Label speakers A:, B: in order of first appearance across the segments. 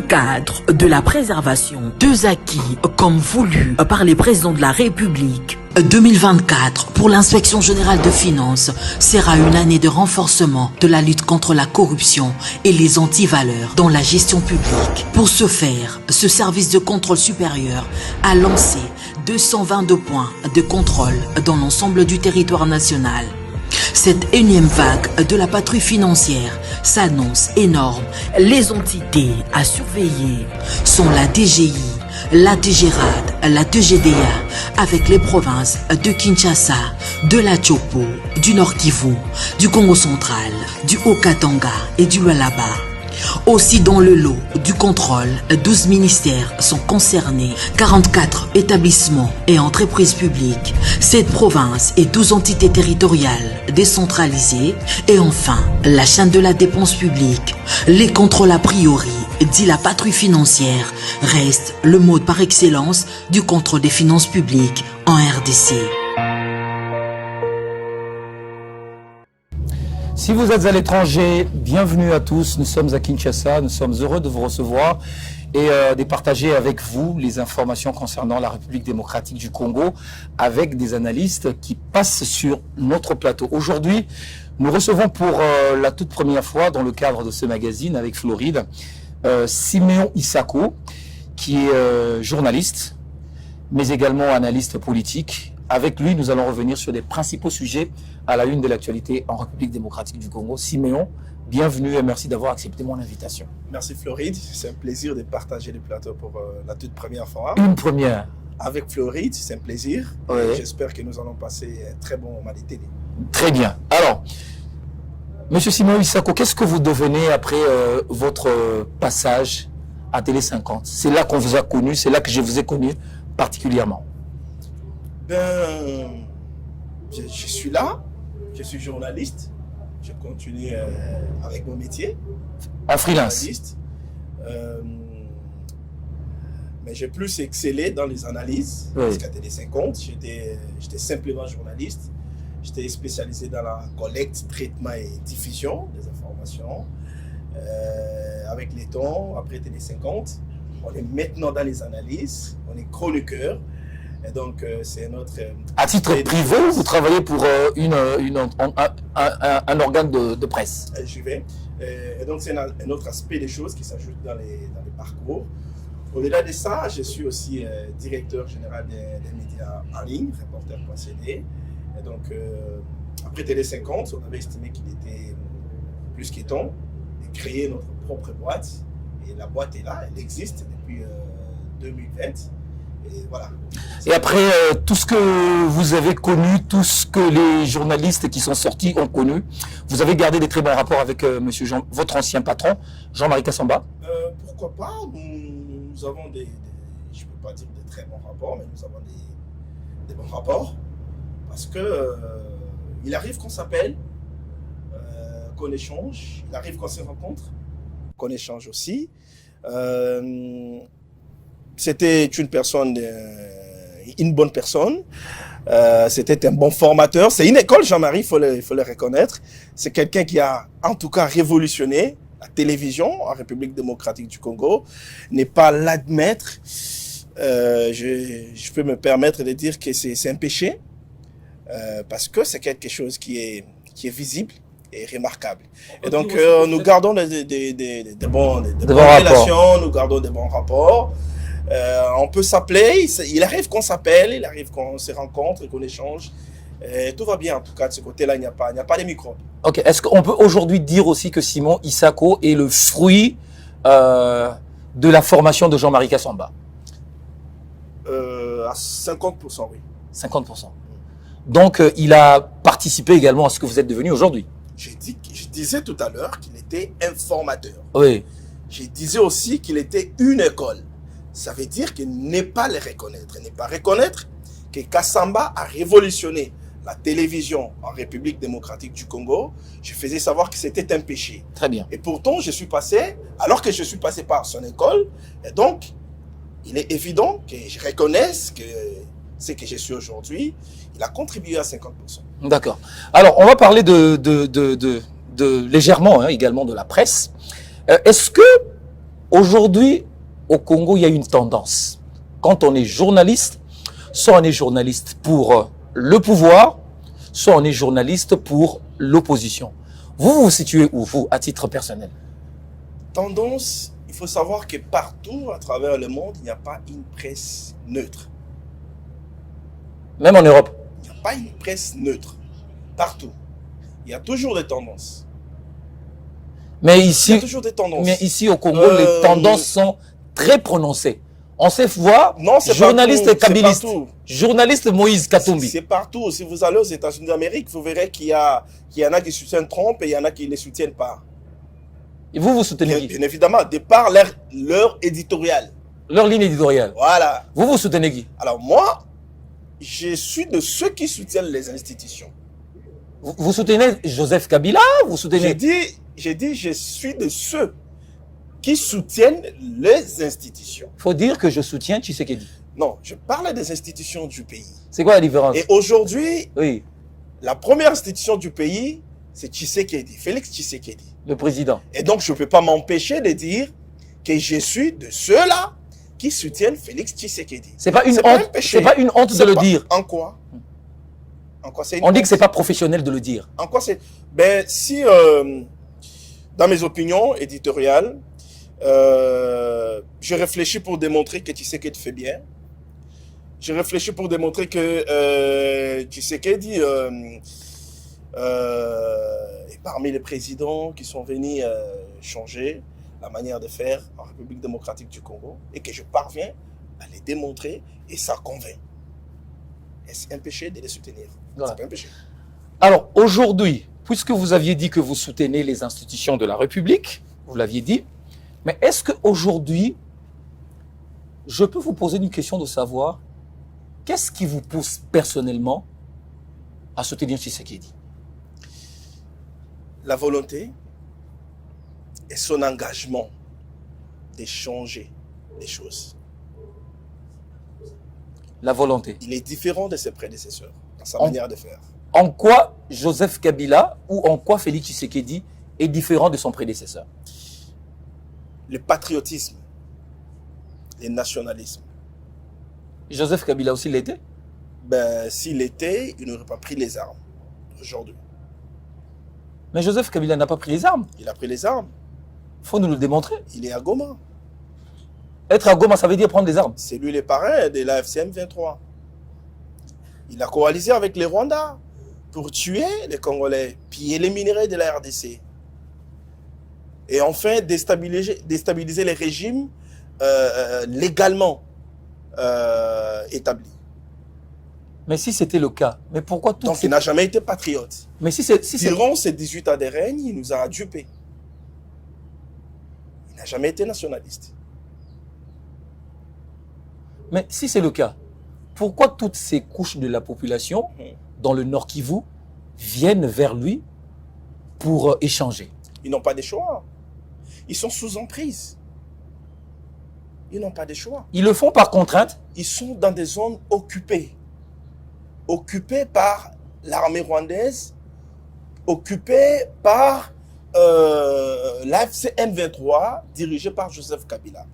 A: cadre de la préservation des acquis comme voulu par les présidents de la République, 2024 pour l'inspection générale de finances sera une année de renforcement de la lutte contre la corruption et les antivaleurs dans la gestion publique. Pour ce faire, ce service de contrôle supérieur a lancé 222 points de contrôle dans l'ensemble du territoire national. Cette énième vague de la patrouille financière s'annonce énorme. Les entités à surveiller sont la DGI, la DGRAD, la DGDA, avec les provinces de Kinshasa, de la Tchopo, du Nord Kivu, du Congo central, du Haut-Katanga et du Lualaba. Aussi dans le lot du contrôle, 12 ministères sont concernés, 44 établissements et entreprises publiques, 7 provinces et 12 entités territoriales décentralisées et enfin la chaîne de la dépense publique. Les contrôles a priori, dit la patrouille financière, restent le mode par excellence du contrôle des finances publiques en RDC.
B: Si vous êtes à l'étranger, bienvenue à tous. Nous sommes à Kinshasa. Nous sommes heureux de vous recevoir et de partager avec vous les informations concernant la République démocratique du Congo avec des analystes qui passent sur notre plateau. Aujourd'hui, nous recevons pour la toute première fois dans le cadre de ce magazine avec Floride, Siméon Issako, qui est journaliste, mais également analyste politique. Avec lui, nous allons revenir sur les principaux sujets à la une de l'actualité en République démocratique du Congo. Siméon, bienvenue et merci d'avoir accepté mon invitation.
C: Merci Floride, c'est un plaisir de partager le plateau pour la toute première fois.
B: Une première.
C: Avec Floride, c'est un plaisir.
B: Oui.
C: J'espère que nous allons passer un très bon moment de télé.
B: Très bien. Alors, Monsieur Siméon Issako, qu'est-ce que vous devenez après votre passage à Télé 50? C'est là qu'on vous a connu, c'est là que je vous ai connu particulièrement.
C: Ben, je suis là, je suis journaliste, je continue avec mon métier.
B: Un freelance.
C: Mais j'ai plus excellé dans les analyses,
B: Oui.
C: parce qu'à Télé 50, j'étais simplement journaliste. J'étais spécialisé dans la collecte, traitement et diffusion des informations. Avec les temps, après Télé 50, on est maintenant dans les analyses, on est chroniqueur. Et donc, c'est notre...
B: À titre privé, vous travaillez pour un organe de presse.
C: J'y vais. Et donc, c'est un autre aspect des choses qui s'ajoute dans les parcours. Au-delà de ça, je suis aussi directeur général des médias en ligne, reporter.cd. Et donc, après Télé 50, on avait estimé qu'il était plus qu'il temps de créer notre propre boîte. Et la boîte est là, elle existe depuis 2020. Et voilà.
B: Et après tout ce que vous avez connu, tout ce que les journalistes qui sont sortis ont connu, vous avez gardé des très bons rapports avec monsieur Jean, votre ancien patron, Jean-Marie Kassamba?
C: Pourquoi pas? Nous avons je ne peux pas dire des très bons rapports, mais nous avons des bons rapports. Parce que il arrive qu'on s'appelle, qu'on échange, il arrive qu'on se rencontre, qu'on échange aussi. C'était une personne, une bonne personne. C'était un bon formateur. C'est une école, Jean-Marie, il faut le reconnaître. C'est quelqu'un qui a, en tout cas, révolutionné la télévision en République démocratique du Congo. Ne pas l'admettre, je peux me permettre de dire que c'est un péché, parce que c'est quelque chose qui est visible et remarquable. Et donc, nous gardons des bonnes relations, nous gardons des bons rapports. On peut s'appeler, il arrive qu'on s'appelle, il arrive qu'on se rencontre et qu'on échange. Tout va bien, en tout cas, de ce côté-là, il n'y a pas de microbes.
B: Ok, est-ce qu'on peut aujourd'hui dire aussi que Simon Issako est le fruit de la formation de Jean-Marie Kassamba?
C: À 50%, oui.
B: 50%. Donc, il a participé également à ce que vous êtes devenu aujourd'hui.
C: Je disais tout à l'heure qu'il était informateur.
B: Oui.
C: Je disais aussi qu'il était une école. Ça veut dire qu'il n'est pas le reconnaître. Ne pas reconnaître que Kassamba a révolutionné la télévision en République démocratique du Congo. Je faisais savoir que c'était un péché.
B: Très bien.
C: Et pourtant, je suis passé, alors que je suis passé par son école, et donc, il est évident que je reconnaisse que ce que je suis aujourd'hui, il a contribué à 50%.
B: D'accord. Alors, on va parler de légèrement également de la presse. Est-ce que Aujourd'hui, au Congo, il y a une tendance. Quand on est journaliste, soit on est journaliste pour le pouvoir, soit on est journaliste pour l'opposition. Vous vous situez où, vous, à titre personnel?
C: Tendance, il faut savoir que partout à travers le monde, il n'y a pas une presse neutre.
B: Même en Europe?
C: Il n'y a pas une presse neutre. Partout. Il y a toujours des tendances.
B: Mais
C: Il y a
B: ici,
C: toujours des tendances.
B: au Congo, les tendances sont très prononcées. On sait voir
C: Non, c'est
B: journaliste
C: partout,
B: kabbyliste,
C: c'est partout.
B: journaliste Moïse Katumbi.
C: C'est partout. Si vous allez aux États-Unis d'Amérique, vous verrez qu'il y en a qui soutiennent Trump et il y en a qui ne les soutiennent pas.
B: Et vous soutenez qui?
C: Bien évidemment, de par leur éditorial.
B: Leur ligne éditoriale.
C: Voilà.
B: Vous soutenez qui?
C: Alors moi, je suis de ceux qui soutiennent les institutions.
B: Vous soutenez Joseph Kabila? Vous soutenez...
C: J'ai dit, je suis de ceux qui soutiennent les institutions.
B: Il faut dire que je soutiens Tshisekedi.
C: Non, je parle des institutions du pays.
B: C'est quoi la différence?
C: Et aujourd'hui,
B: Oui,
C: la première institution du pays, c'est Tshisekedi, Félix Tshisekedi.
B: le président.
C: Et donc, je ne peux pas m'empêcher de dire que je suis de ceux-là qui soutiennent Félix Tshisekedi.
B: C'est pas une
C: C'est pas un
B: honte.
C: péché.
B: C'est pas une honte de le dire.
C: En quoi? En quoi c'est une
B: On dit
C: honte?
B: que c'est pas professionnel de le dire.
C: En quoi c'est... Ben, si, dans mes opinions éditoriales, je réfléchis pour démontrer que Tshisekedi fait bien. Je réfléchis pour démontrer que Tshisekedi est parmi les présidents qui sont venus changer la manière de faire en République démocratique du Congo et que je parviens à les démontrer et ça convainc. Est-ce un péché de les soutenir?
B: Voilà.
C: C'est pas un péché.
B: Alors, aujourd'hui, puisque vous aviez dit que vous soutenez les institutions de la République, vous l'aviez dit, mais est-ce qu'aujourd'hui, je peux vous poser une question de savoir qu'est-ce qui vous pousse personnellement à soutenir Tshisekedi?
C: La volonté et son engagement de changer les choses.
B: La volonté.
C: Il est différent de ses prédécesseurs dans sa manière de faire.
B: En quoi Joseph Kabila ou en quoi Félix Tshisekedi est différent de son prédécesseur?
C: Le patriotisme, le nationalisme.
B: Joseph Kabila aussi l'était?
C: Ben, s'il était, il n'aurait pas pris les armes aujourd'hui.
B: Mais Joseph Kabila n'a pas pris les armes.
C: Il a pris les armes.
B: Il faut nous le démontrer.
C: Il est à Goma.
B: Être à Goma, ça veut dire prendre des armes.
C: C'est lui le parrain de la FCM 23. Il a coalisé avec les Rwandais pour tuer les Congolais, piller les minerais de la RDC. Et enfin, déstabiliser les régimes légalement établis.
B: Mais si c'était le cas, mais pourquoi tout
C: Donc, il n'a jamais été patriote.
B: Mais si c'est...
C: Durant ses 18 ans de règne, il nous a dupés. Il n'a jamais été nationaliste.
B: Mais si c'est le cas, pourquoi toutes ces couches de la population, dans le Nord Kivu, viennent vers lui pour échanger?
C: Ils n'ont pas de choix. Ils sont sous emprise. Ils n'ont pas de choix.
B: Ils le font par contrainte?
C: Ils sont dans des zones occupées. Occupées par l'armée rwandaise, occupées par l'AFC M23, dirigée par Joseph Kabila.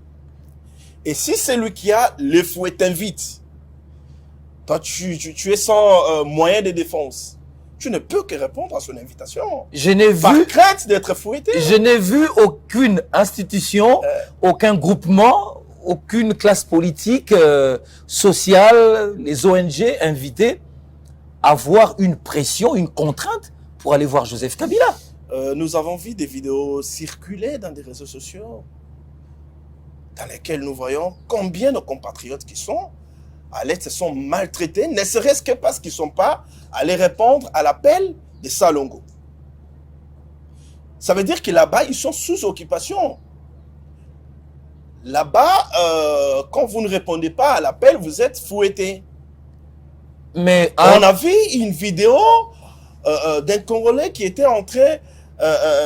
C: Et si c'est lui qui a le fouet t'invite, toi tu es sans moyen de défense, tu ne peux que répondre à son invitation.
B: Je n'ai
C: Par
B: vu...
C: crainte d'être fouetté.
B: Je n'ai vu aucune institution, aucun groupement, aucune classe politique, sociale, les ONG invités à avoir une pression, une contrainte pour aller voir Joseph Kabila.
C: Nous avons vu des vidéos circuler dans des réseaux sociaux dans lesquelles nous voyons combien de compatriotes qui sont à l'Est se sont maltraités, ne serait-ce que parce qu'ils ne sont pas allés répondre à l'appel de Salongo. Ça veut dire que là-bas, ils sont sous occupation. Là-bas, quand vous ne répondez pas à l'appel, vous êtes fouetté.
B: Mais
C: on a vu une vidéo d'un Congolais qui était en train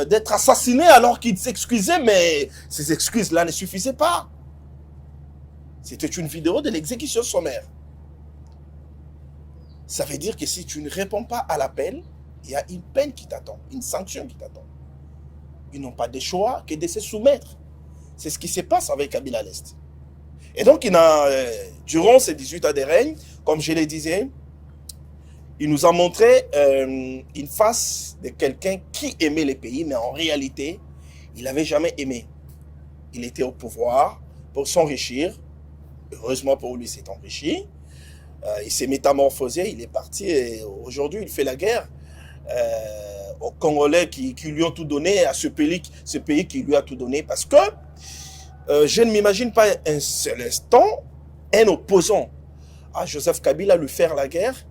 C: d'être assassiné alors qu'il s'excusait, mais ces excuses-là ne suffisaient pas. C'était une vidéo de l'exécution sommaire. Ça veut dire que si tu ne réponds pas à l'appel, il y a une peine qui t'attend, une sanction qui t'attend. Ils n'ont pas de choix que de se soumettre. C'est ce qui se passe avec Kabila à l'Est. Et donc, durant ces 18 ans de règne, comme je le disais, il nous a montré une face de quelqu'un qui aimait le pays, mais en réalité, il n'avait jamais aimé. Il était au pouvoir pour s'enrichir. Heureusement pour lui, il s'est enrichi. Il s'est métamorphosé, il est parti et aujourd'hui, il fait la guerre aux Congolais qui lui ont tout donné, à ce pays qui lui a tout donné. Parce que je ne m'imagine pas un seul instant un opposant à Joseph Kabila lui faire la guerre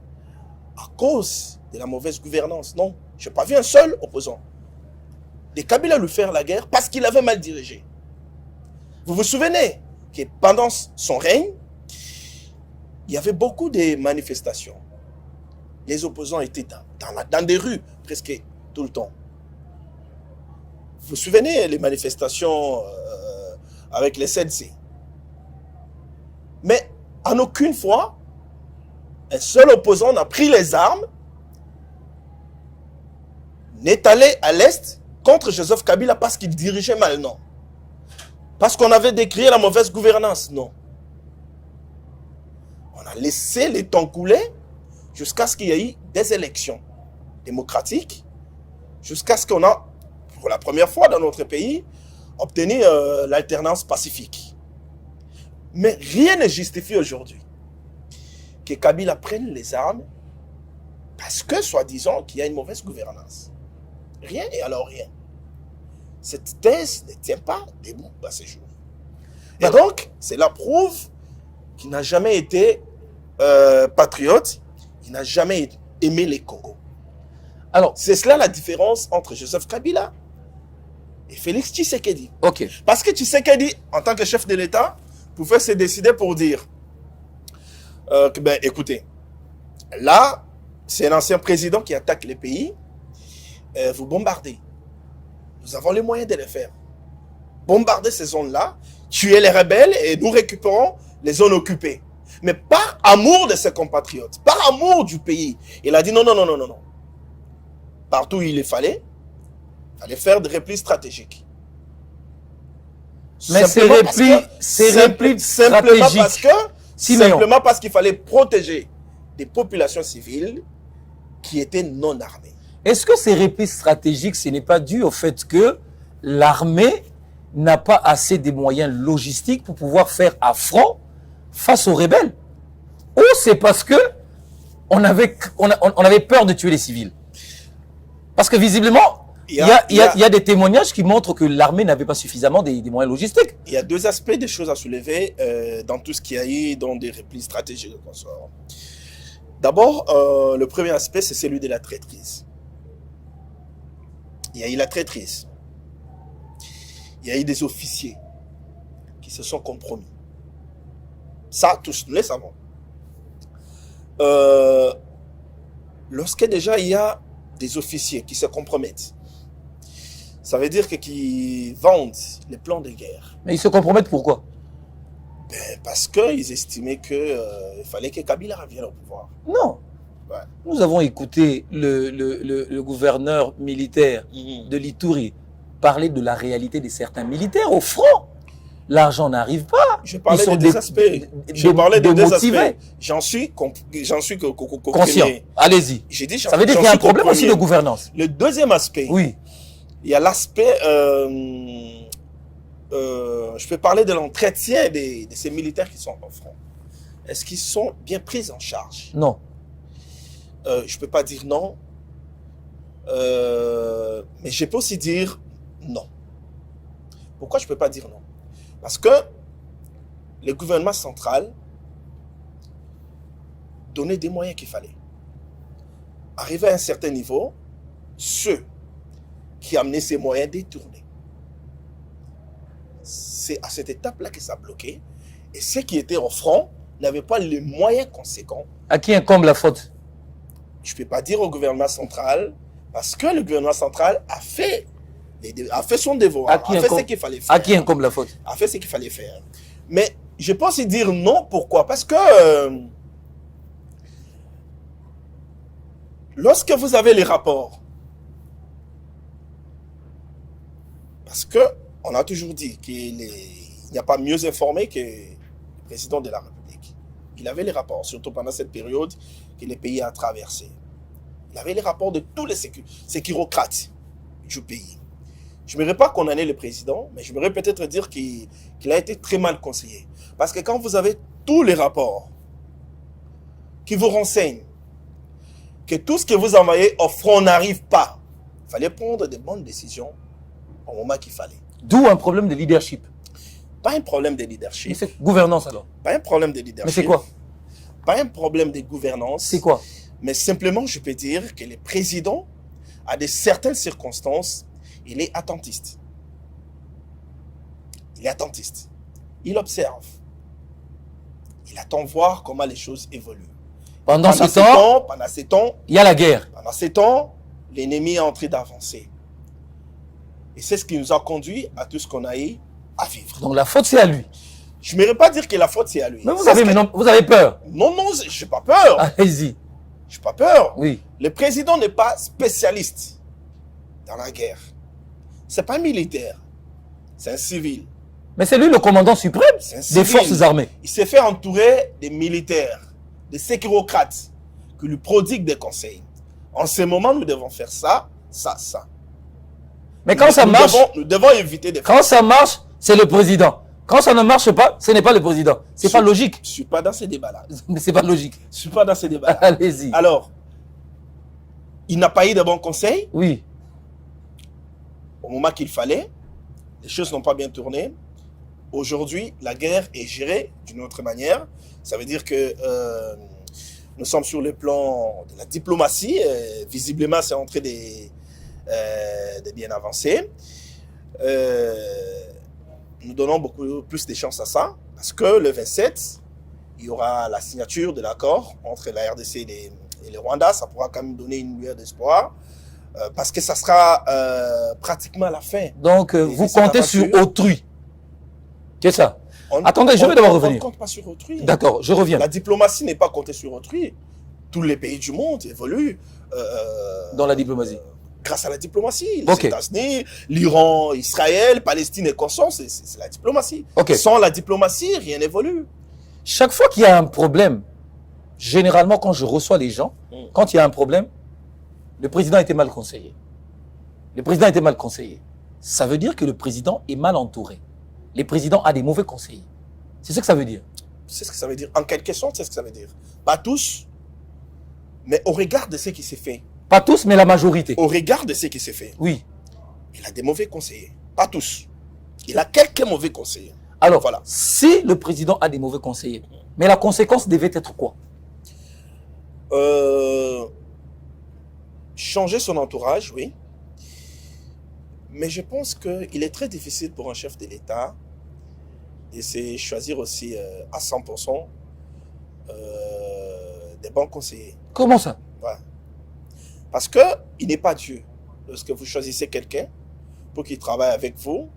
C: à cause de la mauvaise gouvernance. Non, je n'ai pas vu un seul opposant de Kabila lui faire la guerre parce qu'il avait mal dirigé. Vous vous souvenez que pendant son règne, il y avait beaucoup de manifestations. Les opposants étaient dans des rues presque tout le temps. Vous vous souvenez les manifestations avec les CNC. Mais en aucune fois, un seul opposant n'a pris les armes, n'est allé à l'Est contre Joseph Kabila parce qu'il dirigeait mal, non. Parce qu'on avait décrié la mauvaise gouvernance, non. On a laissé les temps couler jusqu'à ce qu'il y ait eu des élections démocratiques, jusqu'à ce qu'on a, pour la première fois dans notre pays, obtenu l'alternance pacifique. Mais rien ne justifie aujourd'hui que Kabila prenne les armes parce que, soi-disant, qu'il y a une mauvaise gouvernance. Rien et alors rien. Cette thèse ne tient pas debout à ces jours. Et donc, cela prouve qu'il n'a jamais été patriote, il n'a jamais aimé les Congo. Alors, c'est cela la différence entre Joseph Kabila et Félix Tshisekedi.
B: Ok.
C: Parce que Tshisekedi, en tant que chef de l'État, pouvait se décider pour dire que, ben, écoutez, là, c'est un ancien président qui attaque les pays, vous bombardez. Nous avons les moyens de le faire. Bombarder ces zones-là, tuer les rebelles et nous récupérons les zones occupées. Mais par amour de ses compatriotes, par amour du pays, il a dit non, non, non, non, non, non. Partout où il fallait faire des replis stratégiques.
B: Mais ces replis stratégiques,
C: simplement parce qu'il fallait protéger des populations civiles qui étaient non armées.
B: Est-ce que ces replis stratégiques, ce n'est pas dû au fait que l'armée n'a pas assez de moyens logistiques pour pouvoir faire affront face aux rebelles? Ou c'est parce que on avait peur de tuer les civils? Parce que visiblement, il y a des témoignages qui montrent que l'armée n'avait pas suffisamment des moyens logistiques.
C: Il y a deux aspects des choses à soulever dans tout ce qu'il y a eu dans des replis stratégiques de consort. D'abord, le premier aspect, c'est celui de la traîtrise. Il y a eu la traîtrise. Il y a eu des officiers qui se sont compromis. Ça, tous nous le savons. Lorsque déjà il y a des officiers qui se compromettent, ça veut dire qu'ils vendent les plans de guerre.
B: Mais ils se compromettent pourquoi?
C: Parce qu'ils estimaient qu'il fallait que Kabila revienne au pouvoir.
B: Non.
C: Ouais.
B: Nous avons écouté le gouverneur militaire de l'Ituri parler de la réalité de certains militaires au front. L'argent n'arrive pas.
C: Je parlais de deux aspects. Je parlais de deux aspects. J'en suis
B: conscient. Allez-y. Ça veut dire qu'il y a un problème aussi de gouvernance.
C: Le deuxième aspect,
B: oui.
C: Il y a l'aspect, je peux parler de l'entretien de ces militaires qui sont en front. Est-ce qu'ils sont bien pris en charge?
B: Non.
C: Je ne peux pas dire non, mais je peux aussi dire non. Pourquoi je ne peux pas dire non? Parce que le gouvernement central donnait des moyens qu'il fallait. Arrivé à un certain niveau, ceux qui amenaient ces moyens détournés, c'est à cette étape-là que ça a bloqué. Et ceux qui étaient au front n'avaient pas les moyens conséquents.
B: À qui incombe la faute?
C: Je ne peux pas dire au gouvernement central, parce que le gouvernement central a fait son devoir, a fait ce qu'il fallait faire.
B: À qui incombe la faute?
C: A fait ce qu'il fallait faire. Mais je peux aussi dire non, pourquoi? Parce que lorsque vous avez les rapports, parce que On a toujours dit qu'il n'y a pas mieux informé que le président de la République. Il avait les rapports, surtout pendant cette période que le pays a traversé. Il avait les rapports de tous les sécurocrates du pays. Je n'aimerais pas condamner le président, mais j'aimerais peut-être dire qu'il a été très mal conseillé. Parce que quand vous avez tous les rapports qui vous renseignent que tout ce que vous envoyez au front n'arrive pas, il fallait prendre de bonnes décisions au moment qu'il fallait.
B: D'où un problème de leadership.
C: Pas un problème de
B: Mais
C: leadership.
B: c'est gouvernance alors.
C: Pas un problème de leadership.
B: Mais c'est quoi?
C: Pas un problème de gouvernance.
B: C'est quoi?
C: Mais simplement, je peux dire que le président, à de certaines circonstances, il est attentiste. Il est attentiste. Il observe. Il attend voir comment les choses évoluent.
B: Pendant ce temps, il y a la guerre.
C: Pendant ces temps, l'ennemi est en train d'avancer. Et c'est ce qui nous a conduit à tout ce qu'on a eu à vivre.
B: Donc la faute, c'est à lui.
C: Je ne pas dire que la faute, c'est à lui.
B: Mais vous avez peur.
C: Non, je n'ai pas peur.
B: Allez-y.
C: Je n'ai pas peur.
B: Oui.
C: Le président n'est pas spécialiste dans la guerre. Ce n'est pas un militaire. C'est un civil.
B: Mais c'est lui le commandant suprême des forces armées.
C: Il s'est fait entourer des militaires, des sécurocrates qui lui prodiguent des conseils. En ce moment, nous devons faire ça, ça, ça.
B: Mais quand ça marche,
C: nous devons éviter de faire
B: quand ça marche, c'est le président. Quand ça ne marche pas, ce n'est pas le président. C'est pas logique.
C: Je ne suis pas dans ces débats-là.
B: Mais c'est pas logique.
C: Je ne suis pas dans ces débats-là.
B: Allez-y.
C: Alors, il n'a pas eu de bons conseils.
B: Oui.
C: Au moment qu'il fallait, les choses n'ont pas bien tourné. Aujourd'hui, la guerre est gérée d'une autre manière. Ça veut dire que nous sommes sur le plan de la diplomatie. Visiblement, c'est en train de bien avancer. Nous donnons beaucoup plus de chances à ça parce que le 27, il y aura la signature de l'accord entre la RDC et le Rwanda. Ça pourra quand même donner une lueur d'espoir parce que ça sera pratiquement la fin.
B: Donc, vous comptez sur autrui. C'est ça. Attendez, je vais d'abord revenir.
C: On ne compte pas sur autrui.
B: D'accord, je reviens.
C: La diplomatie n'est pas comptée sur autrui. Tous les pays du monde évoluent.
B: Dans la diplomatie.
C: Grâce à la diplomatie. Les États-Unis, l'Iran, Israël, Palestine et consorts, c'est la diplomatie. Sans la diplomatie, rien n'évolue.
B: Chaque fois qu'il y a un problème, généralement quand je reçois les gens, quand il y a un problème, le président était mal conseillé. Le président était mal conseillé. Ça veut dire que le président est mal entouré. Le président a des mauvais conseillers. C'est ce que ça veut dire.
C: C'est ce que ça veut dire. En quelque sorte, c'est ce que ça veut dire. Pas tous, mais au regard de ce qui s'est fait.
B: Pas tous, mais la majorité.
C: Au regard de ce qui s'est fait.
B: Oui.
C: Il a des mauvais conseillers. Pas tous. Il a quelques mauvais conseillers.
B: Alors, voilà. Si le président a des mauvais conseillers, mais la conséquence devait être quoi?
C: Changer son entourage, oui. Mais je pense qu'il est très difficile pour un chef de l'État de se choisir aussi à 100% des bons conseillers.
B: Comment ça?
C: Ouais. Parce qu'il n'est pas Dieu. Lorsque vous choisissez quelqu'un pour qu'il travaille avec vous,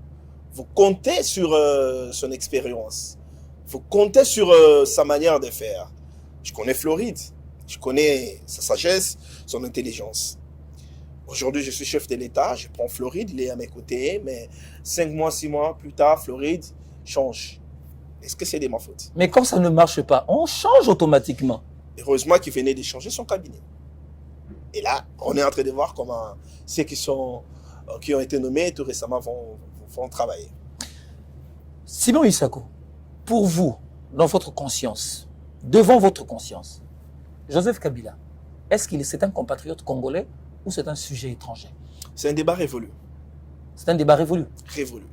C: vous comptez sur son expérience. Vous comptez sur sa manière de faire. Je connais Floride. Je connais sa sagesse, son intelligence. Aujourd'hui, je suis chef de l'État, je prends Floride, il est à mes côtés, mais 5 mois, 6 mois plus tard, Floride change. Est-ce que c'est de ma faute?
B: Mais quand ça ne marche pas, on change automatiquement.
C: Heureusement qu'il venait de changer son cabinet. Et là, on est en train de voir comment ceux qui ont été nommés tout récemment vont travailler.
B: Simon Issakou, pour vous, dans votre conscience, devant votre conscience, Joseph Kabila, est-ce qu'il est un compatriote congolais ou c'est un sujet étranger?
C: C'est un débat révolu.
B: C'est un débat révolu.
C: Révolu.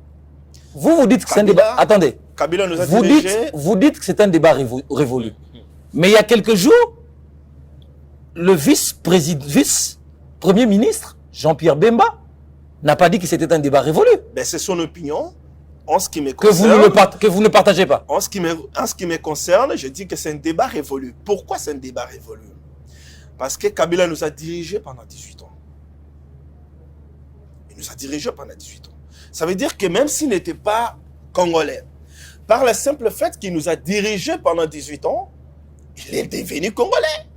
B: Vous dites que c'est un débat... Attendez.
C: Kabila nous a dirigé...
B: Vous dites que c'est un débat révolu. Mais il y a quelques jours, le vice-premier ministre, Jean-Pierre Bemba, n'a pas dit que c'était un débat révolu.
C: Ben, c'est son opinion. En ce qui me concerne,
B: que vous ne partagez pas.
C: En ce qui me concerne, je dis que c'est un débat révolu. Pourquoi c'est un débat révolu? Parce que Kabila nous a dirigés pendant 18 ans. Il nous a dirigés pendant 18 ans. Ça veut dire que même s'il n'était pas congolais, par le simple fait qu'il nous a dirigés pendant 18 ans, il est devenu congolais.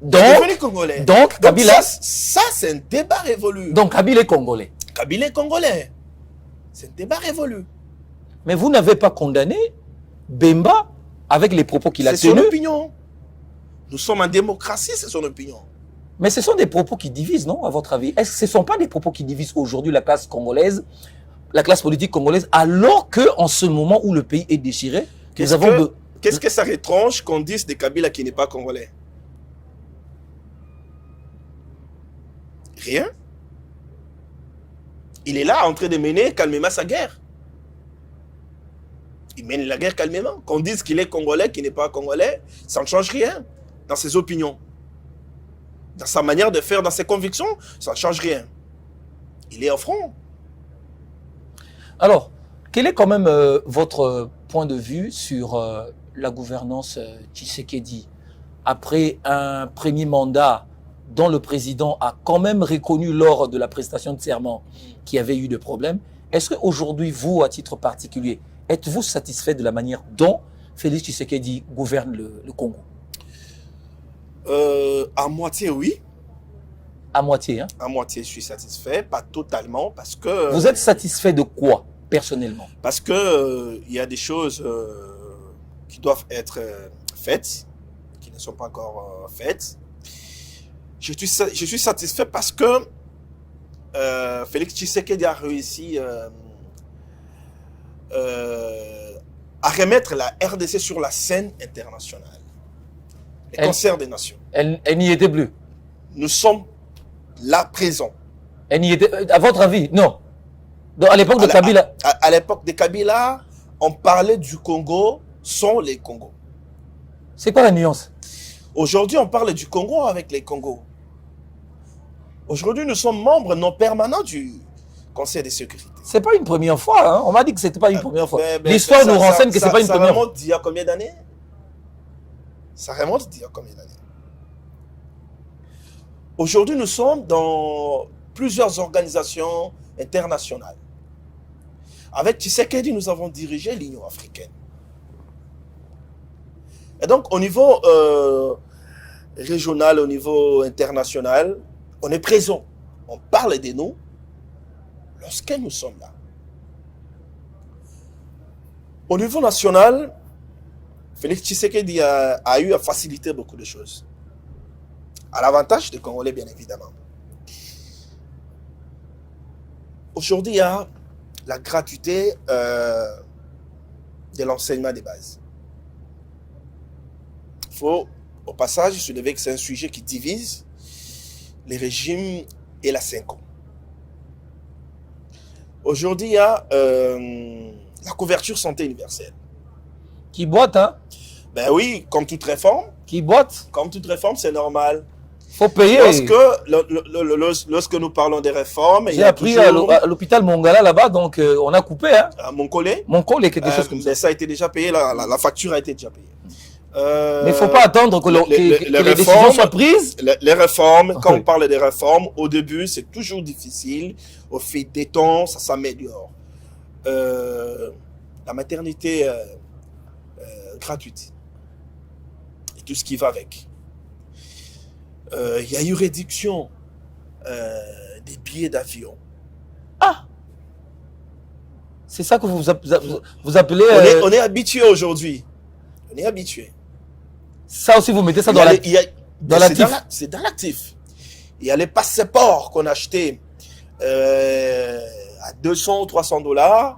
B: Donc Kabila...
C: ça c'est un débat révolu.
B: Donc Kabila est congolais.
C: Kabila est congolais. C'est un débat révolu.
B: Mais vous n'avez pas condamné Bemba avec les propos qu'il a
C: C'est son
B: tenus.
C: opinion. Nous sommes en démocratie, c'est son opinion.
B: Mais ce sont des propos qui divisent, non, à votre avis? Est-ce que ce ne sont pas des propos qui divisent aujourd'hui la classe congolaise, la classe politique congolaise, alors qu'en ce moment où le pays est déchiré,
C: Qu'est-ce que ça retranche qu'on dise de Kabila qui n'est pas congolais? Rien. Il est là en train de mener calmement sa guerre. Il mène la guerre calmement. Qu'on dise qu'il est congolais, qu'il n'est pas congolais, ça ne change rien dans ses opinions. Dans sa manière de faire, dans ses convictions, ça ne change rien. Il est au front.
B: Alors, quel est quand même votre point de vue sur la gouvernance Tshisekedi après un premier mandat dont le président a quand même reconnu lors de la prestation de serment qu'il y avait eu des problèmes? Est-ce qu'aujourd'hui, vous, à titre particulier, êtes-vous satisfait de la manière dont Félix Tshisekedi gouverne le Congo?
C: À moitié, oui.
B: À moitié, hein?
C: À moitié, je suis satisfait. Pas totalement, parce que...
B: Vous êtes satisfait de quoi, personnellement?
C: Parce que il y a des choses qui doivent être faites, qui ne sont pas encore faites. Je suis satisfait parce que Félix Tshisekedi a réussi à remettre la RDC sur la scène internationale. Les concerts des nations.
B: Elle n'y était plus.
C: Nous sommes là présents.
B: Elle n'y était, à votre avis, non. Donc, à l'époque de Kabila.
C: À l'époque de Kabila, on parlait du Congo sans les Congos.
B: C'est quoi la nuance?
C: Aujourd'hui, on parle du Congo avec les Congos. Aujourd'hui, nous sommes membres non permanents du Conseil de sécurité.
B: C'est pas une première fois. Hein? On m'a dit que c'était pas une première fois. L'histoire nous renseigne que c'est pas une première fois.
C: Ça remonte d'il y a combien d'années? Ça remonte d'il y a combien d'années? Aujourd'hui, nous sommes dans plusieurs organisations internationales. Avec Tshisekedi, nous avons dirigé l'Union africaine. Et donc, au niveau régional, au niveau international, on est présent. On parle de nous lorsque nous sommes là. Au niveau national, Félix Tshisekedi a eu à faciliter beaucoup de choses. À l'avantage des Congolais, bien évidemment. Aujourd'hui, il y a la gratuité de l'enseignement des bases. Il faut, au passage, soulever que c'est un sujet qui divise les régimes et la 5 ans. Aujourd'hui, il y a la couverture santé universelle.
B: Qui boite, hein?
C: Ben oui, comme toute réforme.
B: Qui boite?
C: Comme toute réforme, c'est normal.
B: Faut payer.
C: Lorsque nous parlons des réformes...
B: J'ai appris toujours... à l'hôpital Mongala là-bas, donc on a coupé. Hein?
C: À Moncolé.
B: Moncolé, quelque chose comme ça.
C: Ça a été déjà payé, la facture a été déjà payée.
B: Mais il ne faut pas attendre que les décisions soient prises.
C: Les réformes, quand on parle des réformes, au début, c'est toujours difficile. Au fil des temps, ça s'améliore. La maternité gratuite. Et tout ce qui va avec. Il y a eu réduction des billets d'avion.
B: Ah! C'est ça que vous appelez...
C: On est habitué aujourd'hui. On est habitué.
B: Ça aussi, vous mettez ça dans l'actif.
C: C'est dans l'actif. Il y a les passeports qu'on achetait à 200 ou 300 $.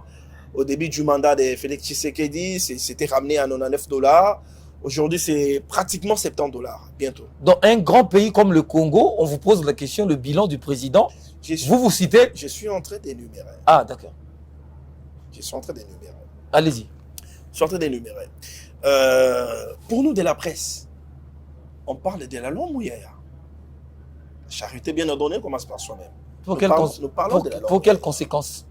C: Au début du mandat de Félix Tshisekedi, c'était ramené à 99 $. Aujourd'hui, c'est pratiquement 70 $, bientôt.
B: Dans un grand pays comme le Congo, on vous pose la question, le bilan du président. Vous citez...
C: Je suis en train d'énumérer.
B: Ah, d'accord.
C: Je suis en train d'énumérer.
B: Allez-y.
C: Je suis en train d'énumérer. Pour nous de la presse, on parle de la loi Mouillaya. La charité bien ordonnée commence par soi-même.
B: Pour quelles conséquences?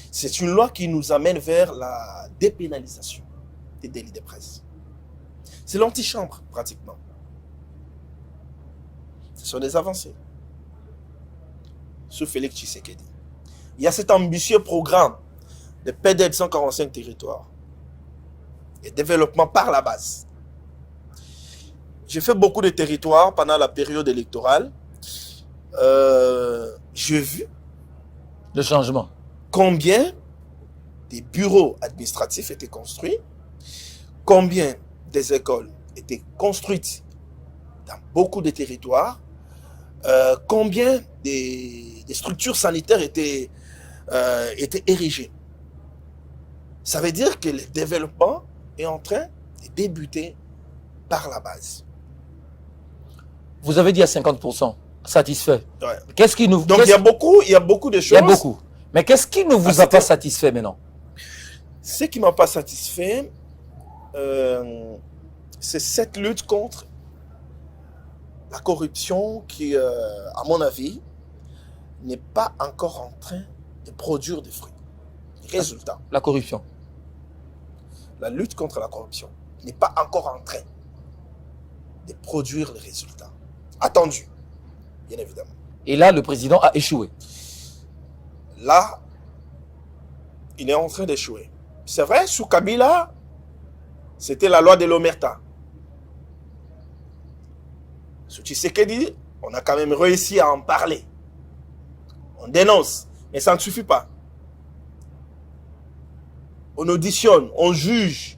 C: C'est une loi qui nous amène vers la dépénalisation des délits de presse. C'est l'antichambre, pratiquement. Ce sont des avancées. Sous Félix Tshisekedi. Il y a cet ambitieux programme de PDL 145 territoires et développement par la base. J'ai fait beaucoup de territoires pendant la période électorale. J'ai vu
B: le changement.
C: Combien des bureaux administratifs étaient construits, combien des écoles étaient construites dans beaucoup de territoires, combien des structures sanitaires étaient érigées. Ça veut dire que le développement est en train de débuter par la base.
B: Vous avez dit à 50% satisfait.
C: Ouais.
B: Qu'est-ce qui nous...
C: Donc il y a beaucoup de choses.
B: Il y a beaucoup. Mais qu'est-ce qui ne vous a pas satisfait maintenant?
C: Ce qui ne m'a pas satisfait, c'est cette lutte contre la corruption qui, à mon avis, n'est pas encore en train de produire des fruits, des résultats.
B: La corruption.
C: La lutte contre la corruption n'est pas encore en train de produire les résultats attendus, bien évidemment.
B: Et là, le président a échoué.
C: Là, il est en train d'échouer. C'est vrai, sous Kabila, c'était la loi de l'Omerta. Sous Tshisekedi, on a quand même réussi à en parler. On dénonce, mais ça ne suffit pas. On auditionne, on juge,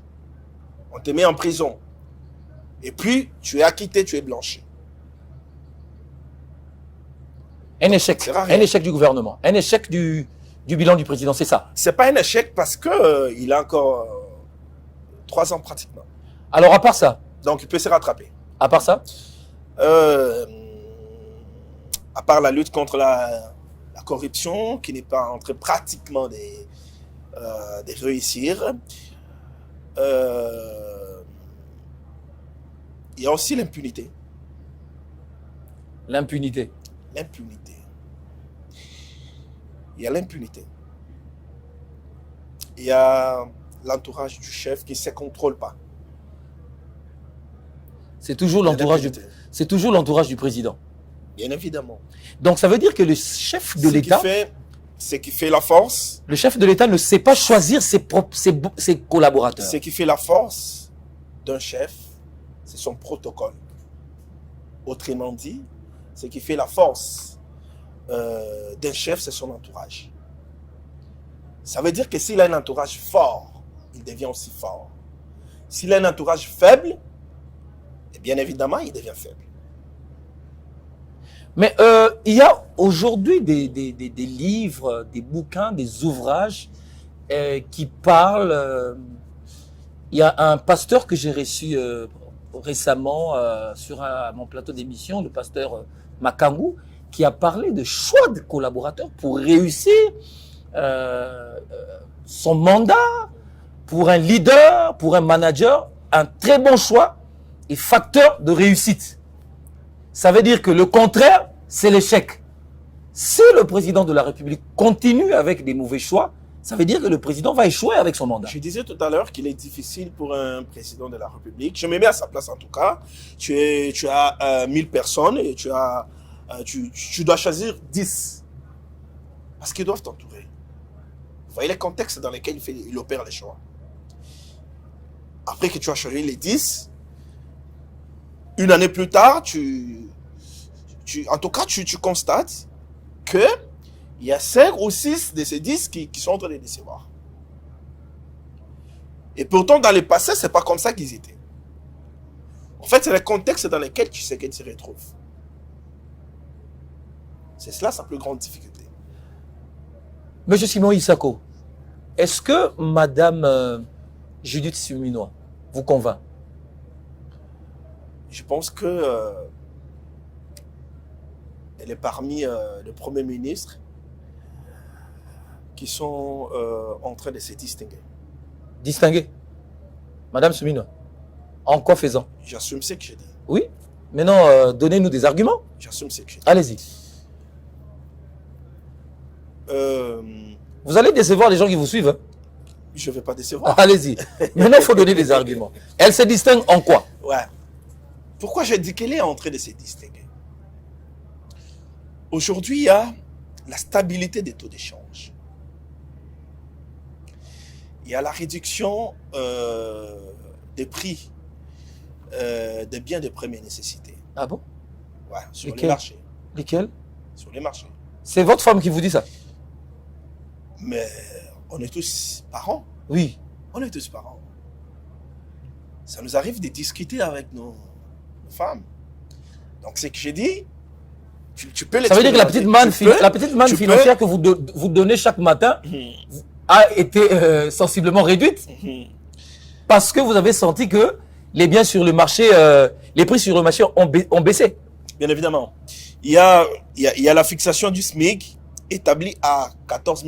C: on te met en prison. Et puis, tu es acquitté, tu es blanchi.
B: Un échec. Un échec du gouvernement. Un échec du bilan du président, c'est ça.
C: C'est pas un échec parce que il a encore 3 ans pratiquement.
B: Alors, à part ça.
C: Donc, il peut se rattraper.
B: À part ça.
C: À part la lutte contre la corruption, qui n'est pas en train pratiquement de réussir, il y a aussi l'impunité.
B: L'impunité.
C: L'impunité. Il y a l'impunité. Il y a l'entourage du chef qui ne se contrôle pas.
B: C'est toujours l'entourage du président.
C: Bien évidemment.
B: Donc ça veut dire que le chef de l'État...
C: Ce qui fait la force...
B: Le chef de l'État ne sait pas choisir ses collaborateurs.
C: Ce qui fait la force d'un chef, c'est son protocole. Autrement dit, ce qui fait la force d'un chef, c'est son entourage. Ça veut dire que s'il a un entourage fort, il devient aussi fort. S'il a un entourage faible, et bien évidemment, il devient faible.
B: Mais il y a aujourd'hui des livres, des bouquins, des ouvrages qui parlent... il y a un pasteur que j'ai reçu récemment sur mon plateau d'émission, le pasteur Makangou, qui a parlé de choix de collaborateurs pour réussir son mandat, pour un leader, pour un manager, un très bon choix et facteur de réussite. Ça veut dire que le contraire, c'est l'échec. Si le président de la République continue avec des mauvais choix, ça veut dire que le président va échouer avec son mandat.
C: Je disais tout à l'heure qu'il est difficile pour un président de la République. Je me mets à sa place en tout cas. Tu as 1000 personnes et tu dois choisir 10. Parce qu'ils doivent t'entourer. Vous voyez les contextes dans lesquels il opère les choix. Après que tu as choisi les 10, une année plus tard, en tout cas, tu constates qu'il y a 5 ou 6 de ces 10 qui sont en train de décevoir. Et pourtant, dans le passé, ce n'est pas comme ça qu'ils étaient. En fait, c'est le contexte dans lequel tu sais qu'ils se retrouvent. C'est cela sa plus grande difficulté.
B: Monsieur Simon Isako, est-ce que Madame Judith Suminwa vous convainc?
C: Je pense que elle est parmi les premiers ministres qui sont en train de se distinguer.
B: Distinguer? Madame Suminwa, en quoi faisant?
C: J'assume ce que j'ai dit.
B: Oui. Maintenant, donnez-nous des arguments.
C: J'assume ce que j'ai dit.
B: Allez-y. Vous allez décevoir les gens qui vous suivent. Hein?
C: Je ne vais pas décevoir.
B: Allez-y. Maintenant, il faut donner des arguments. Elle se distingue en quoi?
C: Ouais. Pourquoi j'ai dit qu'elle est en train de se distinguer? Aujourd'hui, il y a la stabilité des taux d'échange. Il y a la réduction des prix des biens de première nécessité.
B: Ah bon?
C: Ouais, sur les marchés.
B: Lesquels?
C: Sur les marchés.
B: C'est votre femme qui vous dit ça?
C: Mais on est tous parents.
B: Oui.
C: On est tous parents. Ça nous arrive de discuter avec nos femmes. Donc, c'est que j'ai dit, tu peux
B: Ça veut dire que la petite manne, financière que vous donnez chaque matin a été sensiblement réduite parce que vous avez senti que les biens sur le marché, les prix sur le marché ont baissé.
C: Bien évidemment. Il y a la fixation du SMIC établie à 14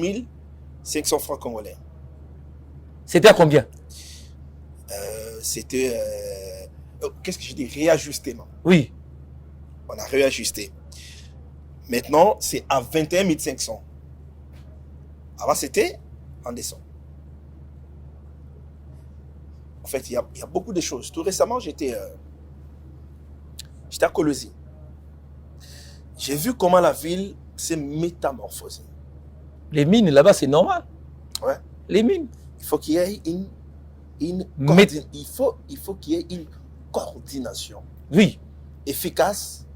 C: 500 francs congolais.
B: C'était à combien?
C: C'était, qu'est-ce que je dis, réajustement.
B: Oui.
C: On a réajusté. Maintenant, c'est à 21 500. Avant, c'était en décembre. En fait, il y a beaucoup de choses. Tout récemment, j'étais à Colosie. J'ai vu comment la ville s'est métamorphosée.
B: Les mines, là-bas, c'est normal.
C: Ouais.
B: Les mines.
C: Il faut qu'il y ait il faut qu'il y ait une coordination.
B: Oui.
C: Efficace,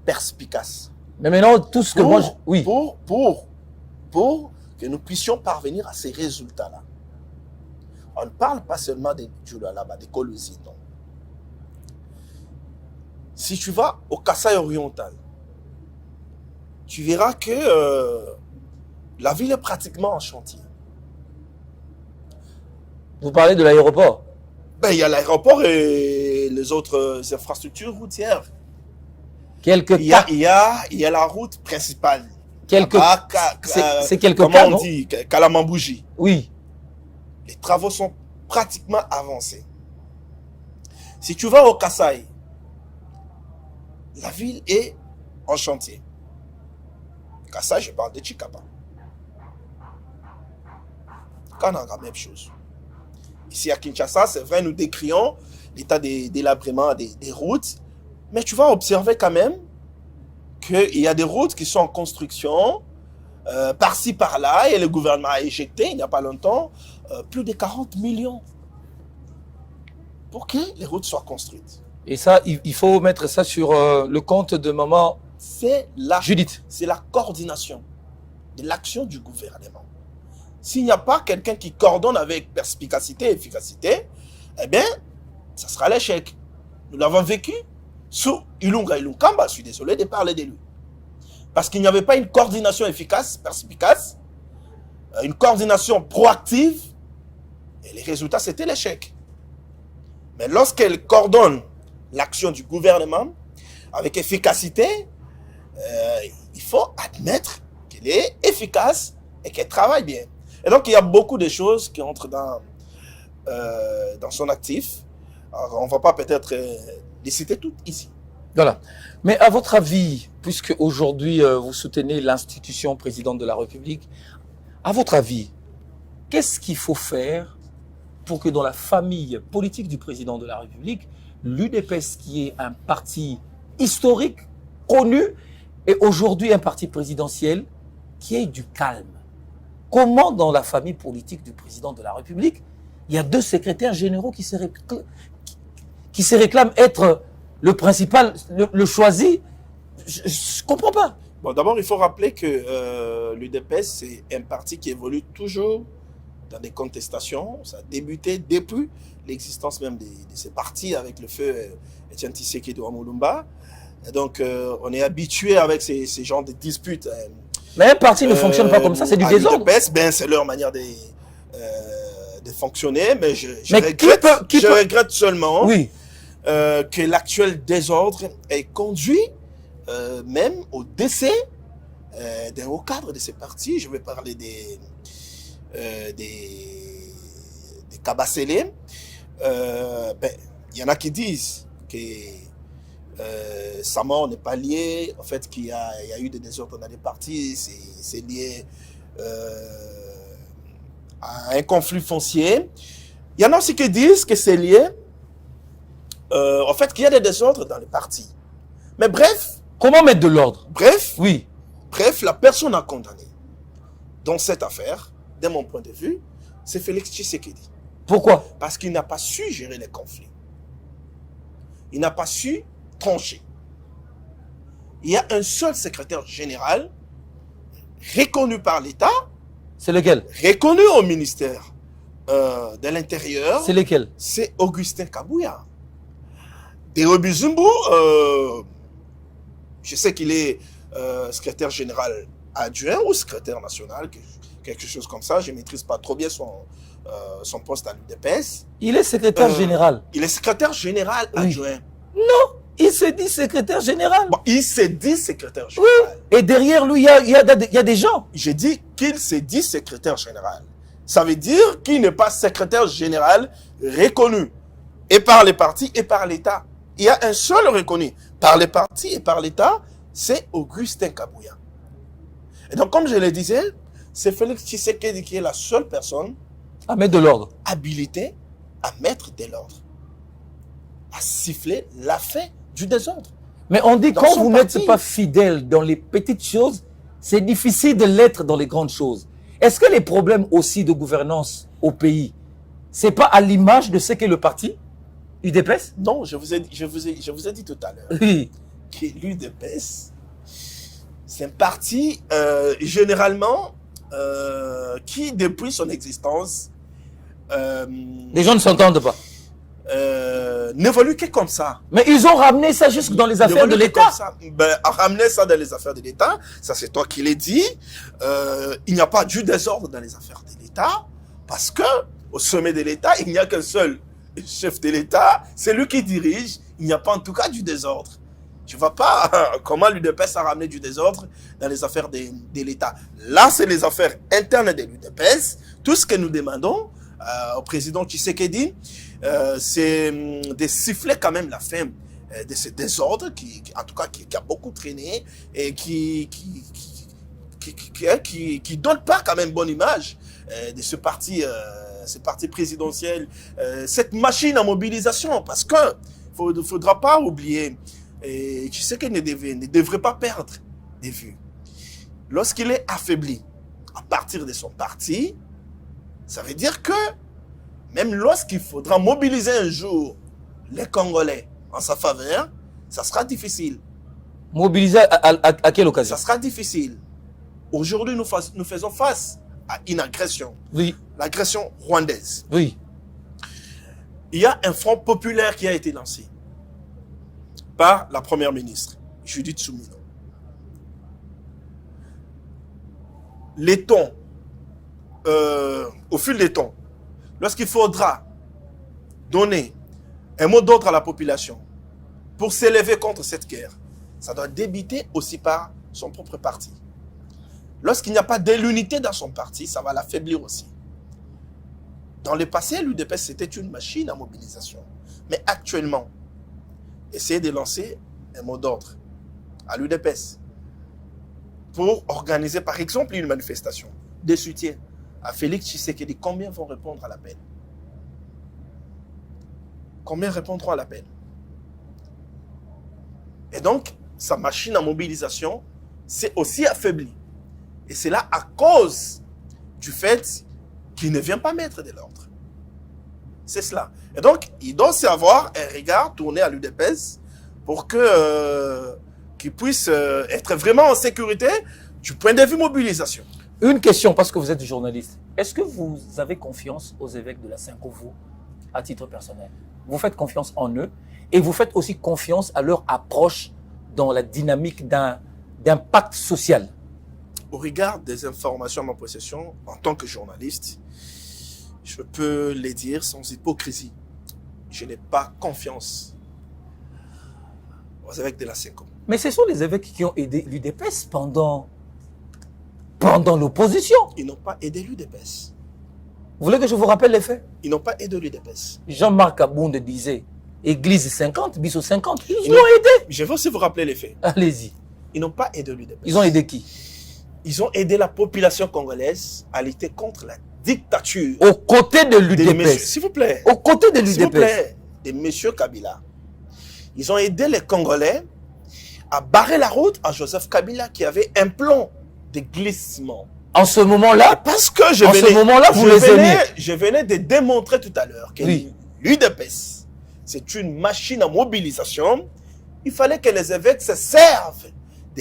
C: perspicace.
B: Mais maintenant, tout ce que moi... Oui.
C: Pour que nous puissions parvenir à ces résultats-là. On ne parle pas seulement des Djoulala, des Colosi, non. Si tu vas au Kasaï oriental, tu verras que la ville est pratiquement en chantier.
B: Vous parlez de l'aéroport?
C: Ben, il y a l'aéroport et les autres infrastructures routières. Il y a la route principale.
B: C'est quelque
C: comment
B: part,
C: on dit, Kalamambouji.
B: Oui.
C: Les travaux sont pratiquement avancés. Si tu vas au Kasaï, la ville est en chantier. Kasaï, je parle de Chikapa. Kananga, même chose. Ici à Kinshasa, c'est vrai, nous décrions l'état des délabrements des routes, mais tu vas observer quand même qu'il y a des routes qui sont en construction, par-ci, par-là, et le gouvernement a éjecté, il n'y a pas longtemps, plus de 40 millions pour que les routes soient construites.
B: Et ça, il faut mettre ça sur le compte de maman Judith.
C: C'est la coordination de l'action du gouvernement. S'il n'y a pas quelqu'un qui coordonne avec perspicacité et efficacité, eh bien, ça sera l'échec. Nous l'avons vécu sous Ilunga Ilunkamba, je suis désolé de parler de lui. Parce qu'il n'y avait pas une coordination efficace, perspicace, une coordination proactive, et les résultats, c'était l'échec. Mais lorsqu'elle coordonne l'action du gouvernement avec efficacité, il faut admettre qu'elle est efficace et qu'elle travaille bien. Et donc, il y a beaucoup de choses qui entrent dans son actif. Alors, on ne va pas peut-être les citer toutes ici.
B: Voilà. Mais à votre avis, puisque aujourd'hui vous soutenez l'institution présidente de la République, à votre avis, qu'est-ce qu'il faut faire pour que dans la famille politique du président de la République, l'UDPS, qui est un parti historique, connu, et aujourd'hui un parti présidentiel, qui ait du calme? Comment dans la famille politique du président de la République, il y a deux secrétaires généraux qui se réclament être le principal, le choisi? Je ne comprends pas.
C: Bon, d'abord, il faut rappeler que l'UDPS, c'est un parti qui évolue toujours dans des contestations. Ça a débuté depuis l'existence même de ces partis avec le feu Etienne Tshisekedi de Mulumba. Et donc, on est habitué avec ces genres de disputes.
B: Mais un parti ne fonctionne pas comme ça, c'est du désordre.
C: l'UDPS, ben, c'est leur manière de fonctionner, mais je regrette seulement
B: oui.
C: Que l'actuel désordre ait conduit même au décès d'un haut cadre de ces partis. Je vais parler des Kabasele. Il y en a qui disent que sa mort n'est pas liée au fait qu'il y a eu des désordres dans les partis. C'est lié à un conflit foncier. Il y en a aussi qui disent que c'est lié au fait qu'il y a des désordres dans les partis. Mais bref.
B: Comment mettre de l'ordre?
C: Oui. Bref, la personne à condamner dans cette affaire, de mon point de vue, c'est Félix Tshisekedi.
B: Pourquoi?
C: Parce qu'il n'a pas su gérer les conflits. Il n'a pas su trancher. Il y a un seul secrétaire général reconnu par l'État
B: C'est lequel?
C: reconnu au ministère de l'Intérieur.
B: C'est lequel?
C: C'est Augustin Kabouya. Derobi Zumbu, je sais qu'il est secrétaire général adjoint ou secrétaire national, quelque chose comme ça. Je ne maîtrise pas trop bien son poste à l'UDPS.
B: Il est secrétaire général.
C: Il est secrétaire général adjoint.
B: Non, il se dit secrétaire général.
C: Bon, il se dit secrétaire général.
B: Oui, et derrière lui, il y a des gens.
C: J'ai dit qu'il se dit secrétaire général. Ça veut dire qu'il n'est pas secrétaire général reconnu, et par les partis et par l'État. Il y a un seul reconnu par les partis et par l'État, c'est Augustin Kabouya. Et donc, comme je le disais, c'est Félix Tshisekedi qui est la seule personne
B: à mettre de l'ordre,
C: habilitée à mettre de l'ordre, à siffler la fin du désordre.
B: Mais on dit
C: Dans
B: quand
C: son
B: vous
C: parti.
B: n'êtes pas fidèle dans les petites choses, c'est difficile de l'être dans les grandes choses. Est-ce que les problèmes aussi de gouvernance au pays, c'est pas à l'image de ce qu'est le parti UDPS?
C: Non, je vous ai dit tout à l'heure
B: Oui.
C: que l'UDPS, c'est un parti généralement qui, depuis son existence,
B: Les gens ne s'entendent pas.
C: n'évolue que comme ça.
B: Mais ils ont ramené ça jusque dans les affaires de
C: N'évolue que
B: l'État.
C: comme ça. Ben, à ramener ça dans les affaires de l'État, ça c'est toi qui l'as dit, il n'y a pas du désordre dans les affaires de l'État, parce que au sommet de l'État, il n'y a qu'un seul chef de l'État, c'est lui qui dirige, il n'y a pas en tout cas du désordre. Tu ne vois pas comment l'UDPS a ramené du désordre dans les affaires de l'État. Là, c'est les affaires internes de l'UDPS. Tout ce que nous demandons au président Tshisekedi, c'est de siffler quand même la fin de ce désordre qui en tout cas, qui a beaucoup traîné et qui donne pas quand même bonne image de ce parti présidentiel, cette machine à mobilisation, parce que faudra pas oublier, et tu sais qu'il ne devrait pas perdre de vue. Lorsqu'il est affaibli à partir de son parti, ça veut dire que même lorsqu'il faudra mobiliser un jour les Congolais en sa faveur, ça sera difficile.
B: Mobiliser à quelle occasion?
C: Ça sera difficile. Aujourd'hui, nous faisons face à une agression.
B: Oui.
C: L'agression rwandaise.
B: Oui.
C: Il y a un front populaire qui a été lancé par la première ministre, Judith Suminho. Les tons, au fil des temps, lorsqu'il faudra donner un mot d'ordre à la population pour s'élever contre cette guerre, ça doit débuter aussi par son propre parti. Lorsqu'il n'y a pas de l'unité dans son parti, ça va l'affaiblir aussi. Dans le passé, l'UDPS, c'était une machine à mobilisation. Mais actuellement, essayez de lancer un mot d'ordre à l'UDPS pour organiser, par exemple, une manifestation de soutien à Félix Tshisekedi. Combien vont répondre à l'appel? Combien répondront à l'appel? Et donc, sa machine à mobilisation s'est aussi affaiblie. Et c'est là à cause du fait qu'il ne vient pas mettre de l'ordre. C'est cela. Et donc, il doit aussi avoir un regard tourné à l'UDPS pour qu'il puisse être vraiment en sécurité du point de vue mobilisation.
B: Une question, parce que vous êtes journaliste. Est-ce que vous avez confiance aux évêques de la Cinco, vous, à titre personnel? Vous faites confiance en eux et vous faites aussi confiance à leur approche dans la dynamique d'un pacte social?
C: Au regard des informations à ma possession, en tant que journaliste, je peux les dire sans hypocrisie. Je n'ai pas confiance aux évêques de la Cinco.
B: Mais ce sont les évêques qui ont aidé l'UDPS pendant l'opposition.
C: Ils n'ont pas aidé l'UDPS.
B: Vous voulez que je vous rappelle les faits?
C: Ils n'ont pas aidé l'UDPS.
B: Jean-Marc Abounde disait, Église 50, Bisso 50, ils l'ont aidé.
C: Je vais aussi vous rappeler les faits.
B: Allez-y.
C: Ils n'ont pas aidé l'UDPS.
B: Ils ont aidé qui?
C: Ils ont aidé la population congolaise à lutter contre la dictature.
B: Aux côtés de l'UDPS.
C: S'il vous plaît.
B: Aux côtés de
C: S'il vous
B: l'UDPS.
C: plaît. De M. Kabila. Ils ont aidé les Congolais à barrer la route à Joseph Kabila qui avait un plan de glissement.
B: En ce moment-là,
C: Parce que
B: ce moment-là, vous les aimiez.
C: je venais de démontrer tout à l'heure que
B: Oui.
C: l'UDPS, c'est une machine à mobilisation. Il fallait que les évêques se servent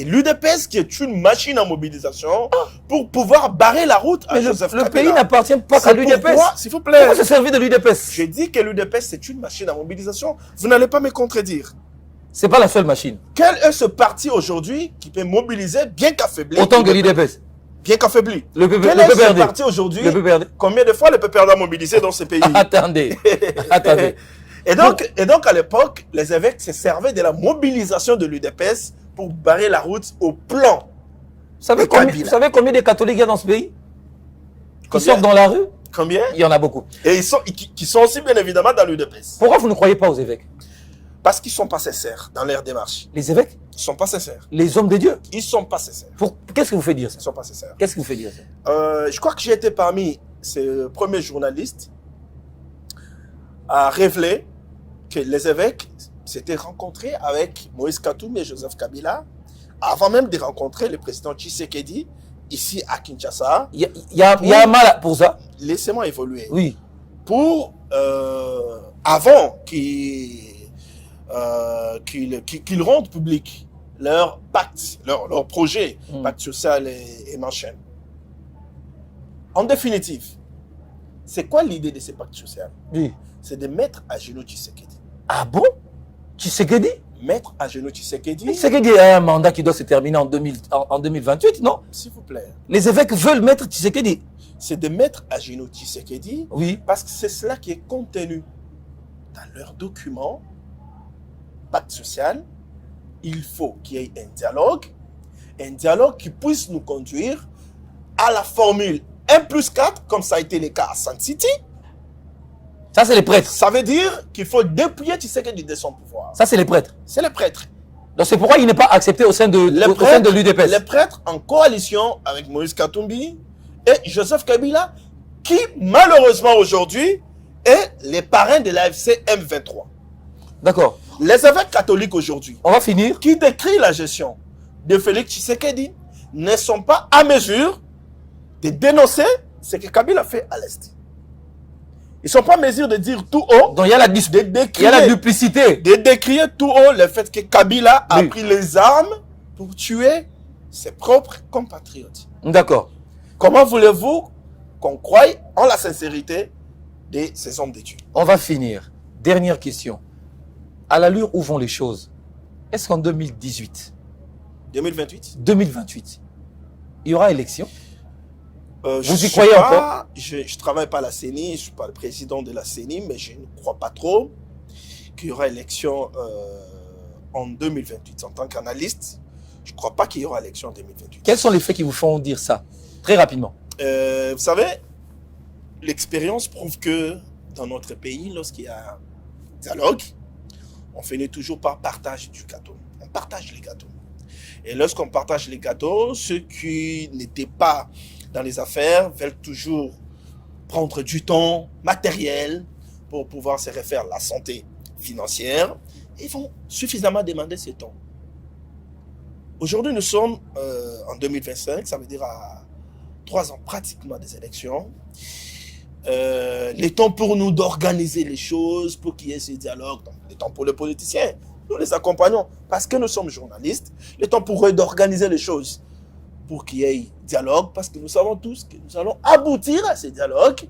C: de l'UDPS, qui est une machine à mobilisation, pour pouvoir barrer la route à
B: Mais
C: Joseph
B: le
C: Kabila.
B: pays n'appartient pas qu'à l'UDPS.
C: Pourquoi, s'il vous plaît,
B: Pourquoi se servir de l'UDPS?
C: j'ai dit que l'UDPS, c'est une machine à mobilisation. Vous n'allez pas me contredire.
B: C'est pas la seule machine.
C: Quel est ce parti aujourd'hui qui peut mobiliser, bien qu'affaibli?
B: Autant que l'UDPS.
C: Bien qu'affaibli.
B: Le
C: Quel est ce
B: PPRD.
C: parti aujourd'hui?
B: Le PPRD.
C: Combien de fois le PPRD a mobilisé dans ce pays?
B: Attendez. Attendez.
C: Et donc, à l'époque, les évêques se servaient de la mobilisation de l'UDPS pour barrer la route au plan.
B: Vous savez combien de catholiques il y a dans ce pays? Qui sortent dans la rue?
C: Combien?
B: Il y en a beaucoup.
C: Et qui sont aussi bien évidemment dans l'UDPS.
B: Pourquoi vous ne croyez pas aux évêques?
C: Parce qu'ils ne sont pas sincères dans leur démarche.
B: Les évêques?
C: Ils ne sont pas sincères.
B: Les hommes de Dieu?
C: Ils ne sont pas sincères.
B: Qu'est-ce que vous fait dire ça?
C: Ils ne sont pas sincères.
B: Qu'est-ce qui vous fait dire ça?
C: Je crois que j'ai été parmi ces premiers journalistes à révéler que les évêques s'étaient rencontrés avec Moïse Katumbi et Joseph Kabila avant même de rencontrer le président Tshisekedi ici à Kinshasa.
B: Il y a un mal pour ça?
C: Laissez-moi évoluer.
B: Oui.
C: Pour, avant qu'ils rendent public leur pacte, leur projet, pacte social et machin. En définitive, c'est quoi l'idée de ce pacte social?
B: Oui.
C: C'est de mettre à genoux Tshisekedi.
B: Ah bon? Tshisekedi?
C: Mettre à genoux Tshisekedi.
B: Tshisekedi a un mandat qui doit se terminer en 2028, non?
C: S'il vous plaît.
B: Les évêques veulent mettre Tshisekedi.
C: C'est de mettre à genoux Tshisekedi.
B: Oui.
C: Parce que c'est cela qui est contenu dans leur document, pacte social. Il faut qu'il y ait un dialogue qui puisse nous conduire à la formule 1+4, comme ça a été le cas à Sun City.
B: Ça, c'est les prêtres.
C: Ça veut dire qu'il faut dépouiller Tshisekedi de son pouvoir.
B: Ça, c'est les prêtres.
C: C'est les prêtres.
B: Donc, c'est pourquoi il n'est pas accepté au sein de l'UDPS.
C: Les prêtres en coalition avec Moïse Katumbi et Joseph Kabila, qui, malheureusement, aujourd'hui, est les parrains de l'AFC M23.
B: D'accord.
C: Les évêques catholiques aujourd'hui,
B: On va finir.
C: qui décrivent la gestion de Félix Tshisekedi, ne sont pas à mesure de dénoncer ce que Kabila fait à l'Est. Ils ne sont pas en mesure de dire tout haut,
B: Donc, il y a la duplicité.
C: de décrire tout haut le fait que Kabila a pris les armes pour tuer ses propres compatriotes.
B: D'accord.
C: Comment voulez-vous qu'on croie en la sincérité de ces hommes de Dieu?
B: On va finir. Dernière question. À l'allure où vont les choses, est-ce qu'en 2018, 2028, il y aura élection? Vous y croyez encore?
C: Je ne travaille pas à la CENI, je ne suis pas le président de la CENI, mais je ne crois pas trop qu'il y aura élection en 2028. En tant qu'analyste, je ne crois pas qu'il y aura élection en 2028.
B: Quels sont les faits qui vous font dire ça? Très rapidement.
C: Vous savez, l'expérience prouve que dans notre pays, lorsqu'il y a dialogue, on finit toujours par partage du gâteau. On partage les gâteaux. Et lorsqu'on partage les gâteaux, ceux qui n'étaient pas dans les affaires veulent toujours prendre du temps matériel pour pouvoir se refaire la santé financière. Ils vont suffisamment demander ce temps. Aujourd'hui, nous sommes en 2025, ça veut dire à 3 ans pratiquement des élections. Les temps pour nous d'organiser les choses, pour qu'il y ait ce dialogue, donc, les temps pour les politiciens, nous les accompagnons parce que nous sommes journalistes, les temps pour eux d'organiser les choses, pour qu'il y ait dialogue, parce que nous savons tous que nous allons aboutir à ces dialogues.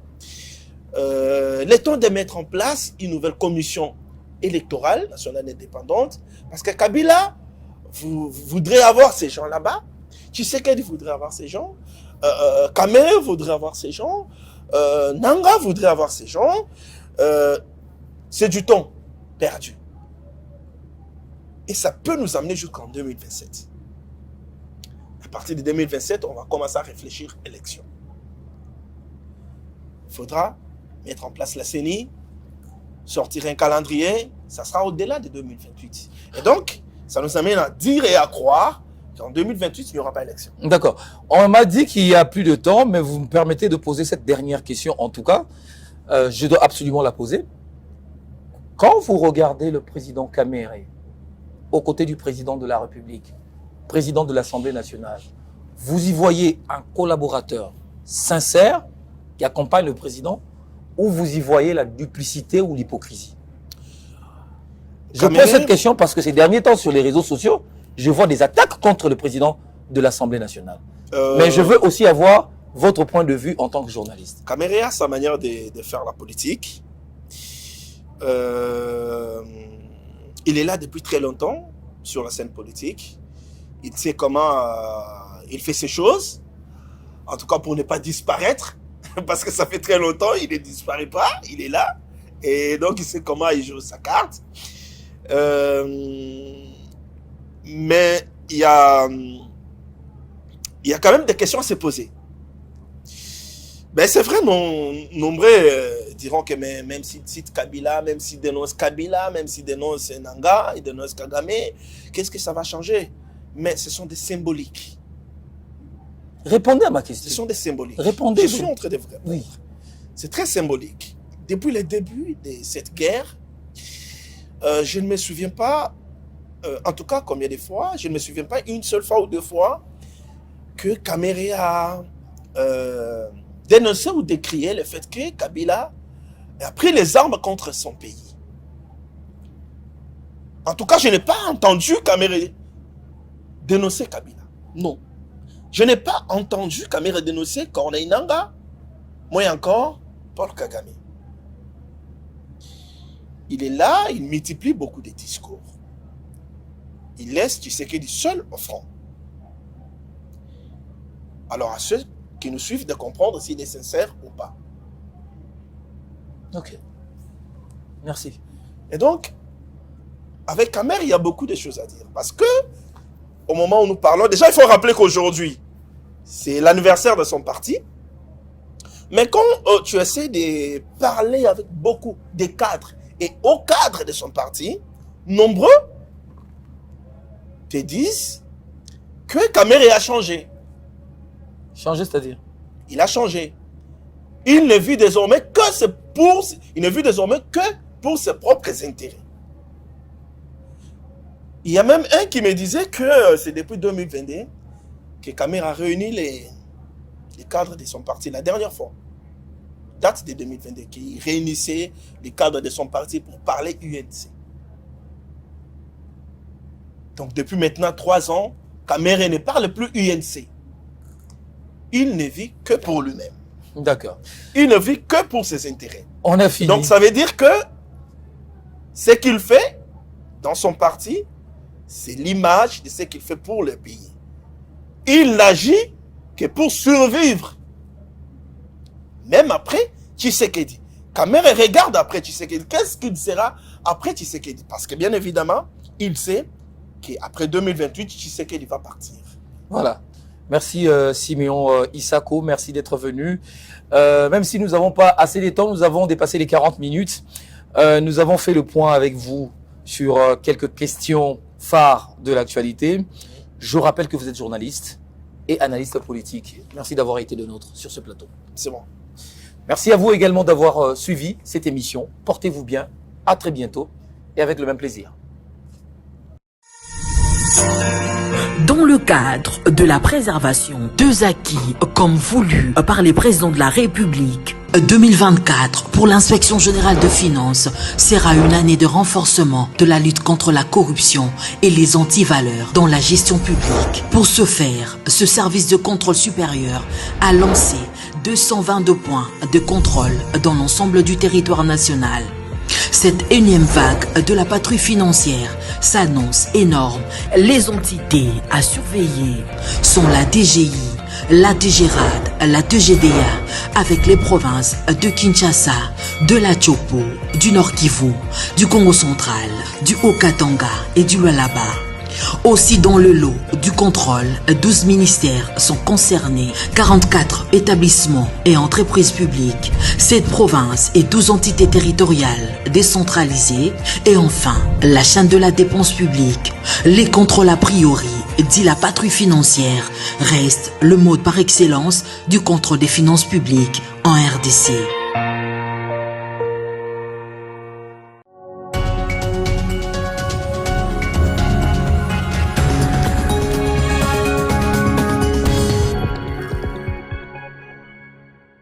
C: Les temps de mettre en place une nouvelle commission électorale nationale indépendante, parce que Kabila voudrait avoir ces gens là-bas, Tshisekedi voudrait avoir ces gens, Kamere voudrait avoir ces gens, Nanga voudrait avoir ces gens. C'est du temps perdu. Et ça peut nous amener jusqu'en 2027. À partir de 2027, on va commencer à réfléchir élection. Il faudra mettre en place la CENI, sortir un calendrier, ça sera au-delà de 2028. Et donc, ça nous amène à dire et à croire qu'en 2028, il n'y aura pas d'élection.
B: D'accord. On m'a dit qu'il n'y a plus de temps, mais vous me permettez de poser cette dernière question en tout cas. Je dois absolument la poser. Quand vous regardez le président Kamere aux côtés du président de la République, président de l'Assemblée nationale, vous y voyez un collaborateur sincère qui accompagne le président, ou vous y voyez la duplicité ou l'hypocrisie? Je pose cette question parce que ces derniers temps sur les réseaux sociaux, je vois des attaques contre le président de l'Assemblée nationale. Mais je veux aussi avoir votre point de vue en tant que journaliste.
C: Caméré a sa manière de faire la politique. Il est là depuis très longtemps sur la scène politique. Il sait comment il fait ses choses. En tout cas, pour ne pas disparaître. Parce que ça fait très longtemps, il ne disparaît pas. Il est là. Et donc, il sait comment il joue sa carte. Mais il y a quand même des questions à se poser. Ben, c'est vrai, nombreux diront que même s'ils citent Kabila, même s'ils dénoncent Kabila, même s'ils dénoncent Nanga, ils dénoncent Kagame, qu'est-ce que ça va changer? Mais ce sont des symboliques.
B: Répondez à ma question.
C: Ce sont des symboliques.
B: Répondez.
C: Je suis en train de vous répondre.
B: Oui.
C: C'est très symbolique. Depuis le début de cette guerre, je ne me souviens pas, en tout cas combien de fois, je ne me souviens pas une seule fois ou deux fois que Caméré a dénoncé ou décrié le fait que Kabila a pris les armes contre son pays. En tout cas, je n'ai pas entendu Caméré dénoncer Kabila. Non. Je n'ai pas entendu Caméré dénoncer Corneille Nangaa, moins encore Paul Kagame. Il est là, il multiplie beaucoup de discours. Il laisse Tshisekedi seul au front. Alors à ceux qui nous suivent de comprendre s'il est sincère ou pas.
B: Ok. Merci.
C: Et donc, avec Kamer, il y a beaucoup de choses à dire. Parce que, au moment où nous parlons, déjà il faut rappeler qu'aujourd'hui, c'est l'anniversaire de son parti. Mais quand tu essaies de parler avec beaucoup de cadres et hauts cadres de son parti, nombreux te disent que Kamer a changé.
B: Changer, c'est-à-dire?
C: Il a changé. Il ne vit désormais que pour ses propres intérêts. Il y a même un qui me disait que c'est depuis 2022 que Kamer a réuni les cadres de son parti la dernière fois. Date de 2022, qui réunissait les cadres de son parti pour parler UNC. Donc depuis maintenant 3 ans, Kamer ne parle plus UNC. Il ne vit que pour lui-même.
B: D'accord.
C: Il ne vit que pour ses intérêts.
B: On a fini.
C: Donc ça veut dire que ce qu'il fait dans son parti, c'est l'image de ce qu'il fait pour le pays. Il n'agit que pour survivre. Même après Tshisekedi. Kamer regarde après Tshisekedi. Qu'est-ce qu'il sera après Tshisekedi? Parce que bien évidemment, il sait qu'après 2028, Tshisekedi va partir.
B: Voilà. Merci Siméon Issako, merci d'être venu. Même si nous n'avons pas assez de temps, nous avons dépassé les 40 minutes. Nous avons fait le point avec vous sur quelques questions phares de l'actualité. Je rappelle que vous êtes journaliste et analyste politique. Merci d'avoir été le nôtre sur ce plateau.
C: C'est bon.
B: Merci à vous également d'avoir suivi cette émission. Portez-vous bien, à très bientôt et avec le même plaisir.
A: Dans le cadre de la préservation deux acquis comme voulu par les présidents de la République, 2024 pour l'inspection générale de finances sera une année de renforcement de la lutte contre la corruption et les antivaleurs dans la gestion publique. Pour ce faire, ce service de contrôle supérieur a lancé 222 points de contrôle dans l'ensemble du territoire national. Cette énième vague de la patrouille financière s'annonce énorme. Les entités à surveiller sont la DGI, la DGRAD, la DGDA, avec les provinces de Kinshasa, de la Tchopo, du Nord Kivu, du Congo central, du Haut-Katanga et du Lualaba. Aussi dans le lot du contrôle, 12 ministères sont concernés, 44 établissements et entreprises publiques, 7 provinces et 12 entités territoriales décentralisées et enfin la chaîne de la dépense publique. Les contrôles a priori, dit la patrouille financière, restent le mode par excellence du contrôle des finances publiques en RDC.